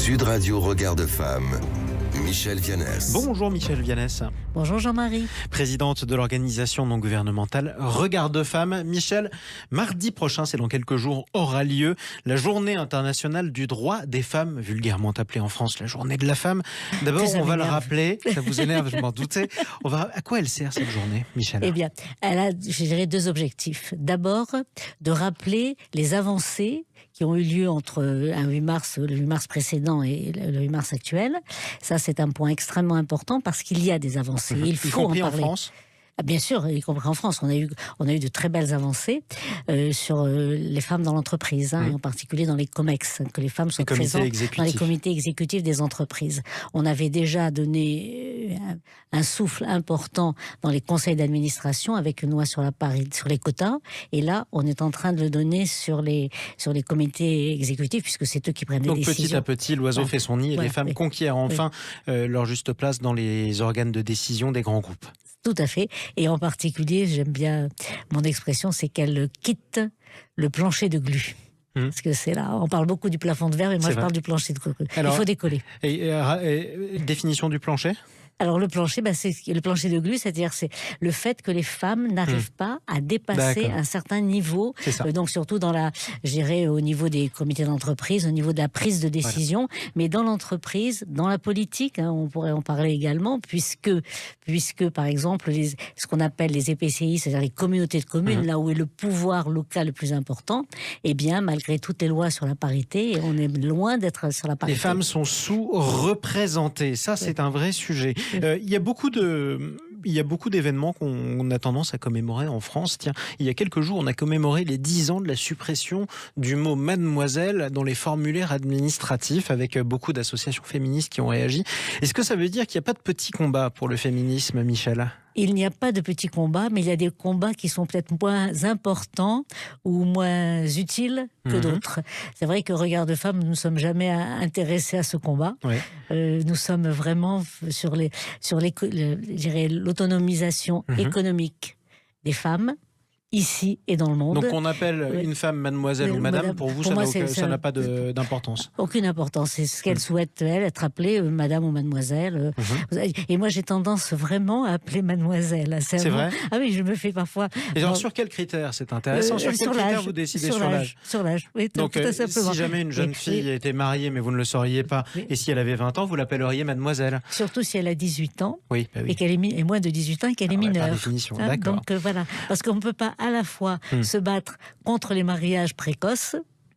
Sud Radio Regard de Femme, Michèle Vianès. Bonjour Michèle Vianès. Bonjour Jean-Marie. Présidente de l'organisation non gouvernementale Regard de Femme. Michèle, mardi prochain, c'est dans quelques jours, aura lieu la journée internationale du droit des femmes, vulgairement appelée en France la journée de la femme. D'abord, on va le rappeler, ça vous énerve, je m'en doutais. À quoi elle sert cette journée, Michèle ? Eh bien, elle a, je dirais, deux objectifs. D'abord, de rappeler les avancées qui ont eu lieu entre le 8 mars précédent et le 8 mars actuel. Ça, c'est un point extrêmement important parce qu'il y a des avancées. Il faut en parler. En France ? Bien sûr, y compris en France, on a eu de très belles avancées sur les femmes dans l'entreprise, et en particulier dans les COMEX, que les femmes soient présentes dans les comités exécutifs des entreprises. On avait déjà donné un souffle important dans les conseils d'administration avec une loi sur les quotas, et là, on est en train de le donner sur les comités exécutifs, puisque c'est eux qui prennent les décisions. Donc petit à petit, l'oiseau fait son nid et les femmes conquièrent enfin leur juste place dans les organes de décision des grands groupes. Tout à fait. Et en particulier, j'aime bien mon expression, c'est qu'elle quitte le plancher de glu. Parce que c'est là, on parle beaucoup du plafond de verre, mais moi je parle du plancher de glu. Alors, il faut décoller. Et définition du plancher ? Alors le plancher, c'est le plancher de glu, c'est-à-dire c'est le fait que les femmes n'arrivent pas à dépasser un certain niveau, donc surtout au niveau des comités d'entreprise, au niveau de la prise de décision, mais dans l'entreprise, dans la politique, on pourrait en parler également, puisque par exemple ce qu'on appelle les EPCI, c'est-à-dire les communautés de communes, là où est le pouvoir local le plus important, eh bien malgré toutes les lois sur la parité, et on est loin d'être sur la parité. Les femmes sont sous-représentées, ça c'est un vrai sujet. Il y a beaucoup d'événements qu'on a tendance à commémorer en France. Tiens, il y a quelques jours, on a commémoré les 10 ans de la suppression du mot mademoiselle dans les formulaires administratifs, avec beaucoup d'associations féministes qui ont réagi. Est-ce que ça veut dire qu'il n'y a pas de petit combat pour le féminisme, Michèle ? Il n'y a pas de petits combats, mais il y a des combats qui sont peut-être moins importants ou moins utiles que d'autres. C'est vrai que Regard de Femme, nous ne sommes jamais intéressés à ce combat. Nous sommes vraiment sur l'autonomisation économique des femmes, ici et dans le monde. Donc on appelle une femme mademoiselle ou madame, pour vous, ça n'a pas d'importance. Aucune importance, c'est ce qu'elle souhaite, elle, être appelée madame ou mademoiselle. Et moi j'ai tendance vraiment à appeler mademoiselle. C'est vrai ? Ah oui, je me fais parfois... Et alors sur quel critère, c'est intéressant, sur quel critère vous décidez sur l'âge ? Sur l'âge, oui, donc, tout simplement. Si jamais une jeune fille était mariée, mais vous ne le sauriez pas, et si elle avait 20 ans, vous l'appelleriez mademoiselle ? Surtout si elle a 18 ans, et qu'elle est moins de 18 ans et qu'elle est mineure. Par définition, d'accord. Donc voilà, parce qu'on ne peut pas à la fois se battre contre les mariages précoces,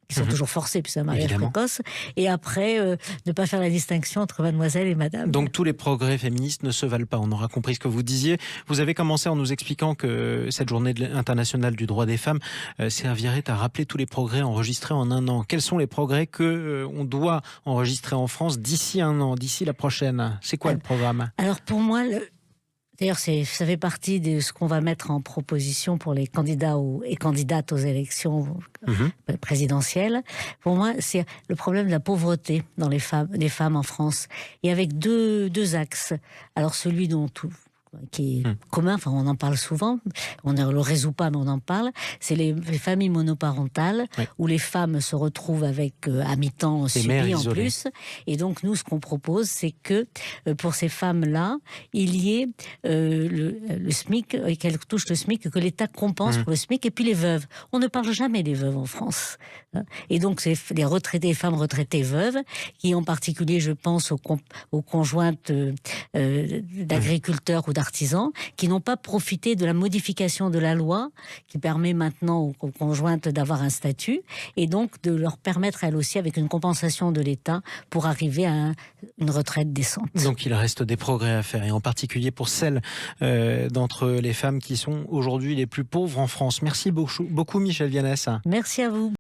qui sont toujours forcés, puis c'est un mariage précoce, et après ne pas faire la distinction entre mademoiselle et madame. Donc tous les progrès féministes ne se valent pas, on aura compris ce que vous disiez. Vous avez commencé en nous expliquant que cette journée internationale du droit des femmes servirait à rappeler tous les progrès enregistrés en un an. Quels sont les progrès qu'on doit enregistrer en France d'ici un an, d'ici la prochaine ? C'est quoi le programme ? Alors pour moi, d'ailleurs, ça fait partie de ce qu'on va mettre en proposition pour les candidats et candidates aux élections présidentielles. Pour moi, c'est le problème de la pauvreté dans les femmes en France. Et avec deux axes. Alors celui qui est commun, enfin on en parle souvent, on ne le résout pas mais on en parle, c'est les familles monoparentales où les femmes se retrouvent avec à mi-temps subi en plus, et donc nous ce qu'on propose c'est que pour ces femmes-là il y ait le SMIC, qu'elles touchent le SMIC, que l'État compense pour le SMIC, et puis les veuves. On ne parle jamais des veuves en France, et donc c'est les femmes retraitées veuves qui en particulier je pense aux conjointes d'agriculteurs ou d'artisans qui n'ont pas profité de la modification de la loi qui permet maintenant aux conjointes d'avoir un statut, et donc de leur permettre elles aussi avec une compensation de l'État pour arriver à une retraite décente. Donc il reste des progrès à faire, et en particulier pour celles d'entre les femmes qui sont aujourd'hui les plus pauvres en France. Merci beaucoup Michèle Vianès. Merci à vous.